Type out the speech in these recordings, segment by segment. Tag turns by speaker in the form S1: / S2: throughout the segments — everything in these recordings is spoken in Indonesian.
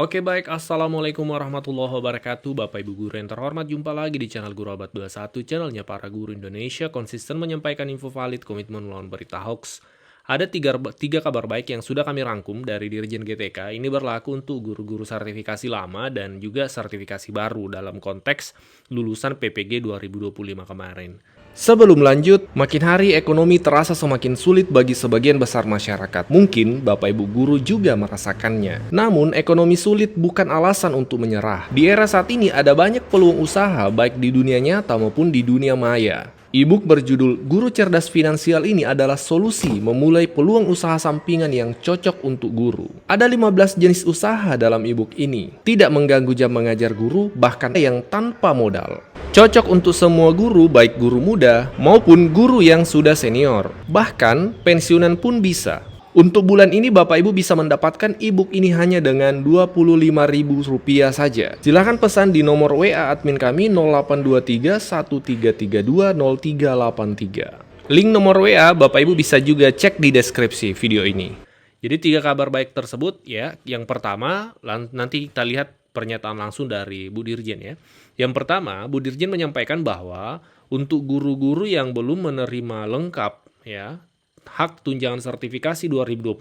S1: Oke baik, Assalamualaikum warahmatullahi wabarakatuh Bapak Ibu Guru yang terhormat, jumpa lagi di channel Guru Abad 21, channelnya para guru Indonesia, konsisten menyampaikan info valid, komitmen melawan berita hoax. Ada tiga kabar baik yang sudah kami rangkum dari Dirjen GTK, ini berlaku untuk guru-guru sertifikasi lama dan juga sertifikasi baru dalam konteks lulusan PPG 2025 kemarin. Sebelum lanjut, makin hari ekonomi terasa semakin sulit bagi sebagian besar masyarakat. Mungkin Bapak Ibu guru juga merasakannya. Namun, ekonomi sulit bukan alasan untuk menyerah. Di era saat ini ada banyak peluang usaha baik di dunia nyata maupun di dunia maya. E-book berjudul Guru Cerdas Finansial ini adalah solusi memulai peluang usaha sampingan yang cocok untuk guru. Ada 15 jenis usaha dalam e-book ini. Tidak mengganggu jam mengajar guru, bahkan yang tanpa modal. Cocok untuk semua guru, baik guru muda maupun guru yang sudah senior. Bahkan pensiunan pun bisa. Untuk bulan ini Bapak Ibu bisa mendapatkan e-book ini hanya dengan Rp25.000 saja. Silahkan pesan di nomor WA admin kami 0823 1332 0383. Link nomor WA Bapak Ibu bisa juga cek di deskripsi video ini. Jadi tiga kabar baik tersebut ya. Yang pertama, nanti kita lihat pernyataan langsung dari Bu Dirjen ya. Yang pertama, Bu Dirjen menyampaikan bahwa untuk guru-guru yang belum menerima lengkap ya hak tunjangan sertifikasi 2025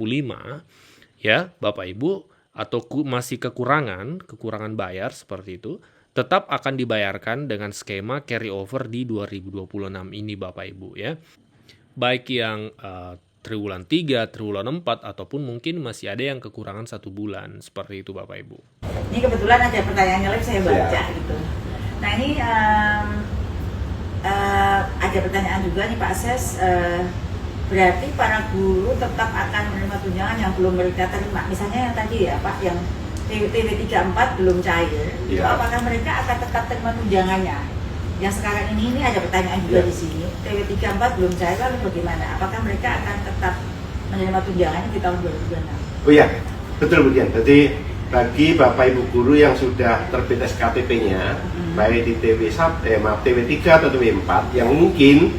S1: ya Bapak Ibu atau masih kekurangan bayar seperti itu, tetap akan dibayarkan dengan skema carry over di 2026 ini Bapak Ibu ya. Baik yang triwulan 3, triwulan 4 ataupun mungkin masih ada yang kekurangan 1 bulan seperti itu Bapak Ibu.
S2: Ini kebetulan ada pertanyaannya lagi saya baca gitu. Nah ini ada pertanyaan juga nih Pak Ses. Berarti para guru tetap akan menerima tunjangan yang belum mereka terima. Misalnya yang tadi ya Pak, yang TW34 belum cair, itu apakah mereka akan tetap terima tunjangannya? Yang sekarang ini ada pertanyaan juga di sini. TW34 belum cair, lalu bagaimana? Apakah mereka akan tetap menerima tunjangannya di tahun 2026?
S3: Oh iya, betul Bu Dian. Jadi bagi Bapak Ibu guru yang sudah terbit SKTP-nya, baik di TW3 atau TW4 yang mungkin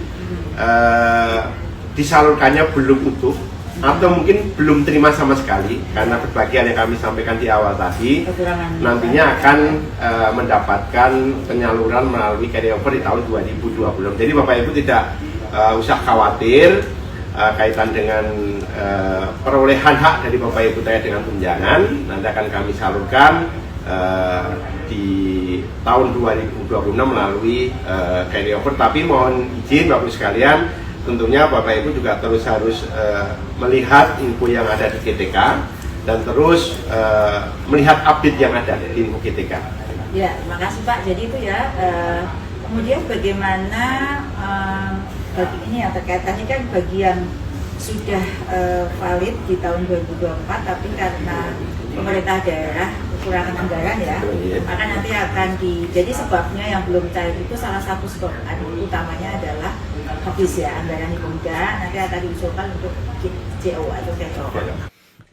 S3: disalurkannya belum utuh atau mungkin belum terima sama sekali karena berbagai yang kami sampaikan di awal tadi, nantinya akan mendapatkan penyaluran melalui carryover di tahun 2020. Jadi Bapak Ibu tidak usah khawatir kaitan dengan perolehan hak dari Bapak Ibu terkait dengan tunjangan. Nanti akan kami salurkan di tahun 2026 melalui carryover. Tapi mohon izin Bapak Ibu sekalian, tentunya Bapak Ibu juga terus harus melihat info yang ada di GTK dan terus melihat update yang ada di info GTK.
S2: Ya, terima kasih Pak. Jadi itu ya. Kemudian bagaimana bagi ini yang terkait tadi kan bagian sudah valid di tahun 2024, tapi karena pemerintah daerah kekurangan anggaran ya, maka nanti akan jadi sebabnya yang belum cair itu salah satu sebab utamanya adalah habis ya anggaran itu nanti akan diusulkan untuk CO atau carryover.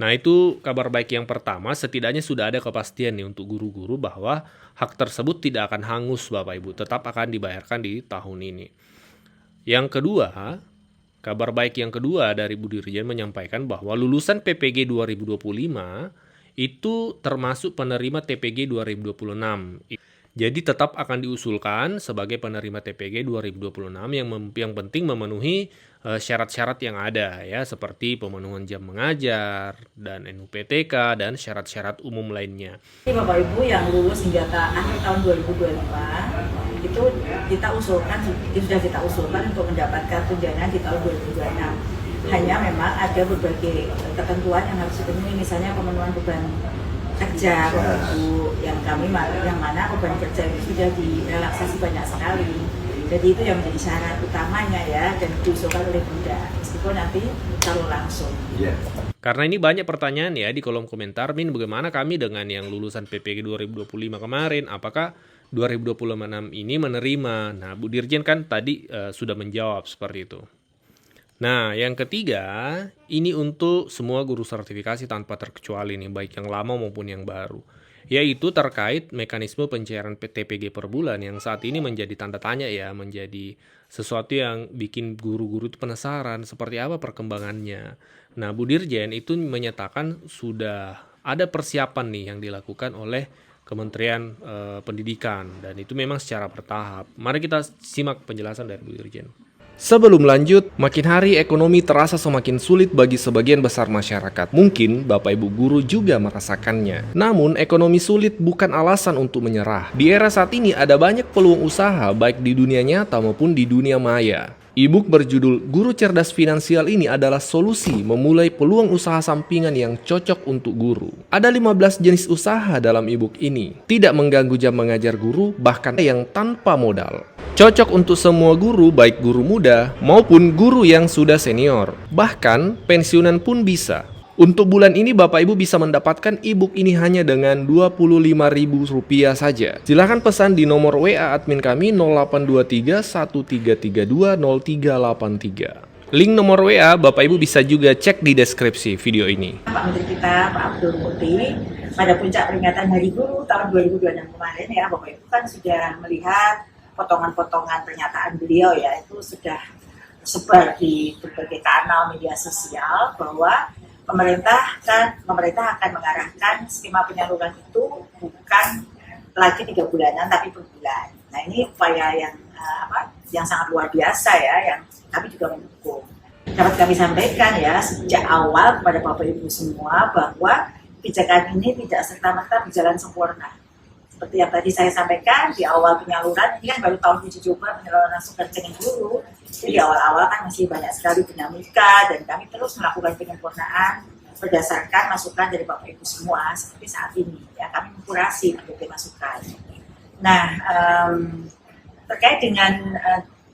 S1: Nah itu kabar baik yang pertama, setidaknya sudah ada kepastian nih untuk guru-guru bahwa hak tersebut tidak akan hangus Bapak Ibu, tetap akan dibayarkan di tahun ini. Yang kedua, kabar baik yang kedua dari Bu Dirjen menyampaikan bahwa lulusan PPG 2025 itu termasuk penerima TPG 2026. Jadi tetap akan diusulkan sebagai penerima TPG 2026 yang penting memenuhi syarat-syarat yang ada ya, seperti pemenuhan jam mengajar dan NUPTK dan syarat-syarat umum lainnya.
S2: Jadi Bapak Ibu yang lulus hingga akhir tahun 2025 itu sudah kita usulkan untuk mendapatkan tunjangan di tahun 2026. Hanya memang ada berbagai ketentuan yang harus dipenuhi, misalnya pemenuhan beban kerja Bapak Ibu yang mana beban kerja itu sudah direlaksasi banyak sekali. Jadi itu yang menjadi syarat utamanya ya, dan diusulkan oleh Bunda meskipun nanti kalau langsung.
S1: Karena ini banyak pertanyaan ya di kolom komentar, Min bagaimana kami dengan yang lulusan PPG 2025 kemarin, apakah 2026 ini menerima? Nah Bu Dirjen kan tadi sudah menjawab seperti itu. Nah, yang ketiga, ini untuk semua guru sertifikasi tanpa terkecuali nih, baik yang lama maupun yang baru. Yaitu terkait mekanisme pencairan TPG per bulan yang saat ini menjadi tanda tanya ya, menjadi sesuatu yang bikin guru-guru itu penasaran seperti apa perkembangannya. Nah, Bu Dirjen itu menyatakan sudah ada persiapan nih yang dilakukan oleh Kementerian Pendidikan, dan itu memang secara bertahap. Mari kita simak penjelasan dari Bu Dirjen. Sebelum lanjut, makin hari ekonomi terasa semakin sulit bagi sebagian besar masyarakat. Mungkin Bapak Ibu guru juga merasakannya. Namun, ekonomi sulit bukan alasan untuk menyerah. Di era saat ini ada banyak peluang usaha baik di dunia nyata maupun di dunia maya. E-book berjudul Guru Cerdas Finansial ini adalah solusi memulai peluang usaha sampingan yang cocok untuk guru. Ada 15 jenis usaha dalam e-book ini. Tidak mengganggu jam mengajar guru, bahkan yang tanpa modal. Cocok untuk semua guru, baik guru muda maupun guru yang sudah senior. Bahkan pensiunan pun bisa. Untuk bulan ini Bapak Ibu bisa mendapatkan e-book ini hanya dengan Rp25.000 saja. Silahkan pesan di nomor WA admin kami 0823 1332 0383. Link nomor WA Bapak Ibu bisa juga cek di deskripsi video ini.
S2: Pak Menteri kita, Pak Abdul Muti, pada puncak peringatan Hari Guru tahun 2026 kemarin ya, Bapak Ibu kan sudah melihat potongan-potongan pernyataan beliau ya, itu sudah sebar di berbagai kanal media sosial bahwa pemerintah akan mengarahkan skema penyaluran itu bukan lagi 3 bulanan tapi per bulan. Nah ini upaya yang sangat luar biasa ya, yang kami juga mendukung. Dapat kami sampaikan ya sejak awal kepada Bapak Ibu semua bahwa kebijakan ini tidak serta-merta berjalan sempurna. Seperti yang tadi saya sampaikan di awal penyaluran, ini kan baru tahun uji coba penyaluran langsung ke rekening guru. Jadi di awal-awal kan masih banyak sekali dinamika dan kami terus melakukan penyempurnaan berdasarkan masukan dari Bapak Ibu semua seperti saat ini. Ya, kami mengkurasi berbagai masukan. Nah, terkait dengan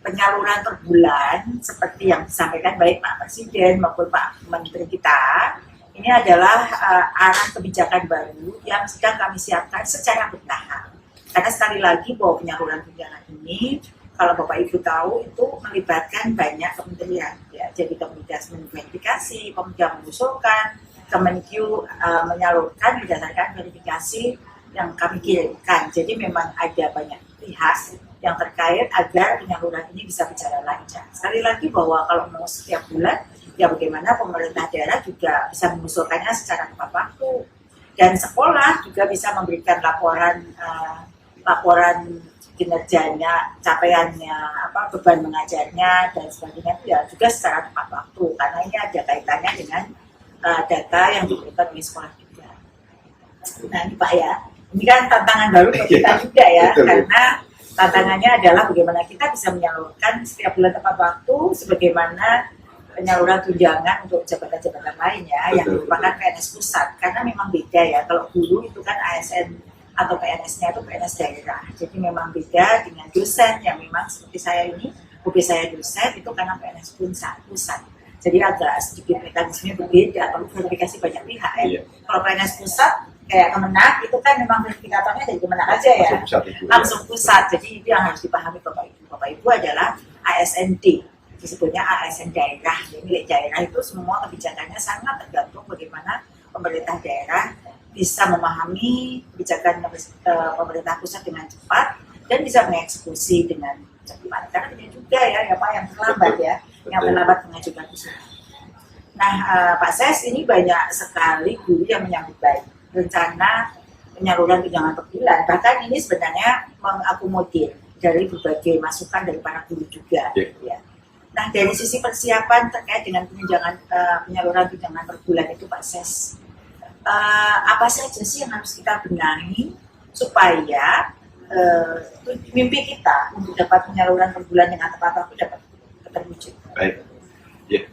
S2: penyaluran per bulan seperti yang disampaikan baik Pak Presiden maupun Pak Menteri kita, ini adalah arah kebijakan baru yang sedang kami siapkan secara bertahap. Karena sekali lagi bahwa penyaluran tunjangan ini, kalau Bapak Ibu tahu, itu melibatkan banyak kementerian. Ya. Jadi Kementerian verifikasi, Kementerian mengusulkan, Kemenkyu menyalurkan berdasarkan verifikasi yang kami kirimkan. Jadi memang ada banyak pihak yang terkait agar penyaluran ini bisa berjalan lancar. Sekali lagi bahwa kalau mau setiap bulan, ya bagaimana pemerintah daerah juga bisa mengusulkannya secara tepat waktu, dan sekolah juga bisa memberikan laporan kinerjanya, capaiannya, beban mengajarnya dan sebagainya itu ya juga secara tepat waktu, karena ini ada kaitannya dengan data yang diberikan oleh sekolah juga. Nah ini Pak ya, ini kan tantangan baru buat kita juga ya, karena tantangannya adalah bagaimana kita bisa menyalurkan setiap bulan tepat waktu sebagaimana penyaluran tunjangan untuk jabatan-jabatan lainnya yang merupakan PNS pusat, karena memang beda ya, kalau guru itu kan ASN atau PNS-nya itu PNS daerah, jadi memang beda dengan dosen yang memang seperti saya ini, hobi saya dosen itu karena PNS pusat, jadi agak sedikit mekanisme berbeda, perlu verifikasi banyak pihak ya. Iya. Kalau PNS pusat kayak Kemenak itu kan memang verifikatornya dari Kemenak aja ya, langsung pusat, jadi itu yang harus dipahami Bapak Ibu adalah ASND, disebutnya ASN daerah. Jadi milik daerah itu semua kebijakannya sangat tergantung bagaimana pemerintah daerah bisa memahami kebijakan pemerintah pusat dengan cepat dan bisa mengeksekusi dengan cepat. Karena tidak juga ya Pak yang terlambat ya, yang terlambat mengajukan usul. Nah Pak Ses, ini banyak sekali guru yang menyambut baik rencana penyaluran tunjangan per bulan. Bahkan ini sebenarnya mengakomodir dari berbagai masukan dari para guru juga. Ya. Nah dari sisi persiapan terkait dengan penyaluran tunjangan per bulan itu Pak Ses, apa saja sih yang harus kita benahi supaya mimpi kita untuk dapat penyaluran per bulan dengan tepat waktu dapat terwujud?
S3: Baik, ya.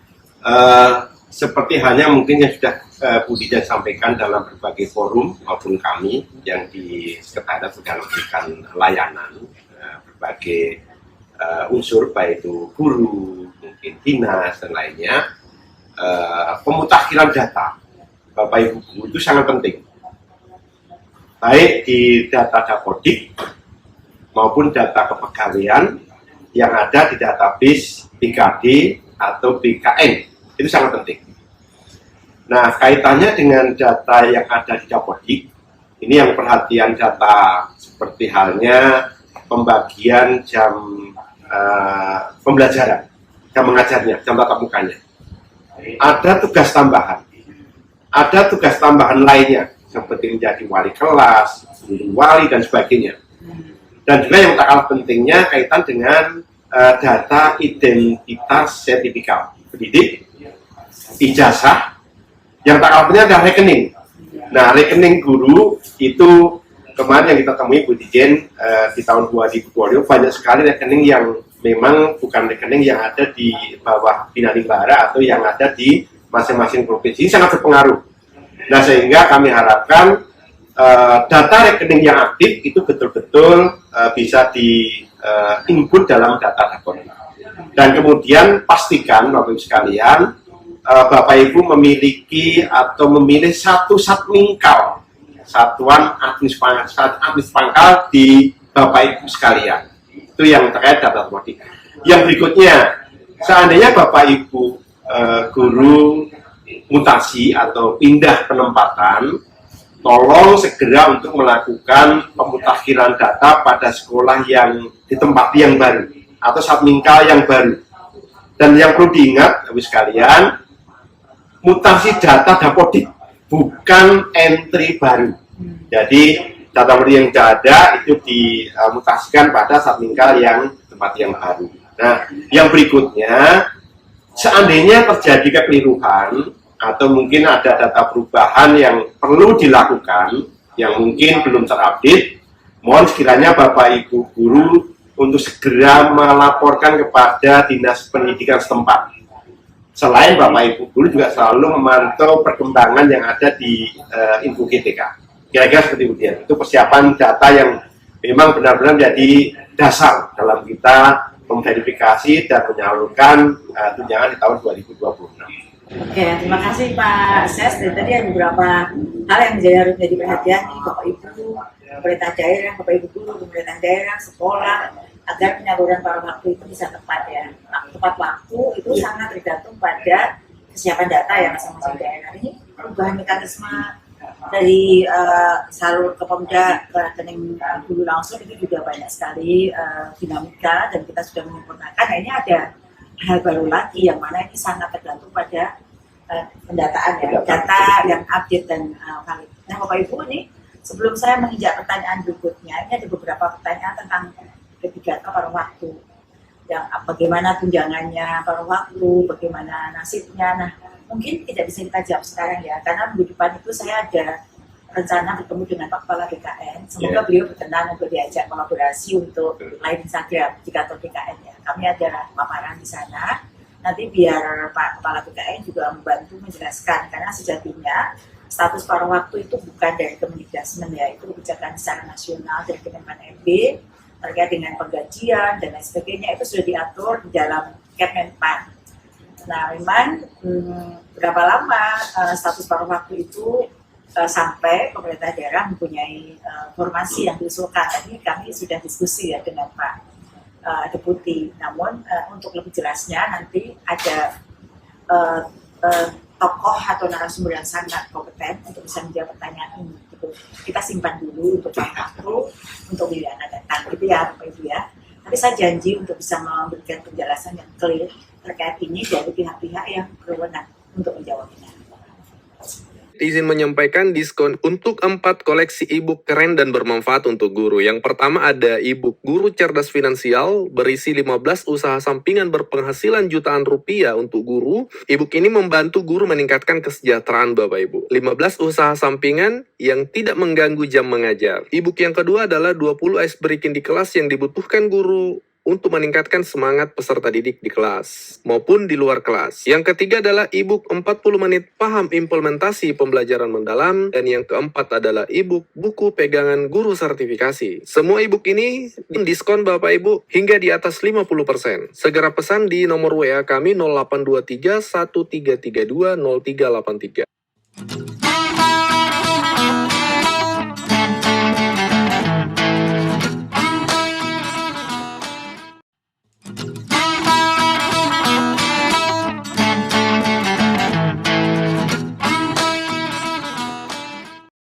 S3: Seperti halnya mungkin yang sudah Bu Dirjen sampaikan dalam berbagai forum maupun kami yang di Sekretariat sudah memberikan layanan berbagai unsur, baik itu guru, mungkin dinas dan lainnya, pemutakhiran data Bapak Ibu guru itu sangat penting, baik di data Dapodik maupun data kepegawaian yang ada di database BKD atau BKN, itu sangat penting. Nah kaitannya dengan data yang ada di Dapodik, ini yang perhatian data seperti halnya pembagian jam pembelajaran, jam mengajarnya, jam tatap mukanya. Ada tugas tambahan, ada tugas tambahan lainnya seperti menjadi wali kelas, guru wali dan sebagainya. Dan juga yang tak kalah pentingnya kaitan dengan data identitas sertifikat pendidik, ijazah, yang tak kalah penting adalah rekening. Nah, rekening guru itu kemarin yang kita temui Bu Dijen di tahun 2020 banyak sekali rekening yang memang bukan rekening yang ada di bawah Bina Limbara atau yang ada di masing-masing provinsi. Ini sangat berpengaruh. Nah, sehingga kami harapkan data rekening yang aktif itu betul-betul bisa di-input dalam data Dapur. Dan kemudian pastikan Bapak Ibu sekalian, Bapak Ibu memiliki atau memilih satu satmingkal, satuan administrasi pangkal di Bapak Ibu sekalian. Itu yang terkait data politik. Yang berikutnya, seandainya Bapak Ibu guru mutasi atau pindah penempatan, tolong segera untuk melakukan pemutakhiran data pada sekolah yang ditempati yang baru atau satmingkal yang baru. Dan yang perlu diingat, Bapak sekalian, mutasi data Dapodik bukan entry baru. Jadi data yang sudah ada itu dimutasikan pada satmingkal yang ditempati yang baru. Nah, yang berikutnya, seandainya terjadi kekeliruan atau mungkin ada data perubahan yang perlu dilakukan, yang mungkin belum terupdate, mohon sekiranya Bapak Ibu guru untuk segera melaporkan kepada Dinas Pendidikan setempat. Selain Bapak Ibu guru juga selalu memantau perkembangan yang ada di Info GTK. Kira-kira seperti itu ya. Itu persiapan data yang memang benar-benar menjadi dasar dalam kita memverifikasi dan menyalurkan tunjangan di tahun 2026.
S2: Oke, terima kasih Pak Ses. Dan tadi ada beberapa hal yang harus menjadi perhatian nih Bapak Ibu, pemerintah daerah, Bapak Ibu guru, pemerintah daerah, sekolah, agar penyaluran pada waktu itu bisa tepat ya. Tepat waktu itu sangat tergantung pada kesiapan data ya masing-masing daerah. Ini perubahan mekanisme dari salur ke Pemda ke rekening guru langsung itu juga banyak sekali dinamika dan kita sudah menyempurnakan. Nah, ini ada hal baru lagi yang mana ini sangat tergantung pada pendataan ya, data yang update dan valid. Nah, Bapak Ibu ini sebelum saya menginjak pertanyaan berikutnya, ini ada beberapa pertanyaan tentang P3K paruh waktu. Yang bagaimana tunjangannya paruh waktu, bagaimana nasibnya. Nah, mungkin tidak bisa kita jawab sekarang ya, karena minggu depan itu saya ada rencana bertemu dengan Pak Kepala BKN. Semoga beliau berkenan untuk diajak kolaborasi untuk live Instagram di kantor BKN ya. Kami ada paparan di sana. Nanti biar Pak Kepala BKN juga membantu menjelaskan, karena sejatinya status paruh waktu itu bukan dari Kemendikbud ya, itu kebijakan secara nasional dari Kemenpan RB terkait dengan penggajian dan lain sebagainya, itu sudah diatur di dalam Kemenpan. Nah, memang berapa lama status paruh waktu itu sampai pemerintah daerah mempunyai formasi yang diusulkan. Tadi kami sudah diskusi ya dengan Pak Deputi. Namun untuk lebih jelasnya nanti ada tokoh atau narasumber yang sangat kompeten untuk bisa menjawab pertanyaan ini. Gitu. Kita simpan dulu untuk waktu untuk minggu yang akan datang. Gitu ya Bapak Ibu ya. Tapi saya janji untuk bisa memberikan penjelasan yang clear terkait ini dari pihak-pihak yang berwenang untuk menjawabnya.
S1: Izin menyampaikan diskon untuk 4 koleksi e-book keren dan bermanfaat untuk guru. Yang pertama ada e-book Guru Cerdas Finansial berisi 15 usaha sampingan berpenghasilan jutaan rupiah untuk guru. E-book ini membantu guru meningkatkan kesejahteraan Bapak Ibu. 15 usaha sampingan yang tidak mengganggu jam mengajar. E-book yang kedua adalah 20 ice breaking di kelas yang dibutuhkan guru untuk meningkatkan semangat peserta didik di kelas maupun di luar kelas. Yang ketiga adalah e-book 40 menit paham implementasi pembelajaran mendalam. Dan yang keempat adalah e-book buku pegangan guru sertifikasi. Semua e-book ini diskon Bapak Ibu hingga di atas 50%. Segera pesan di nomor WA kami 0823 1332 0383.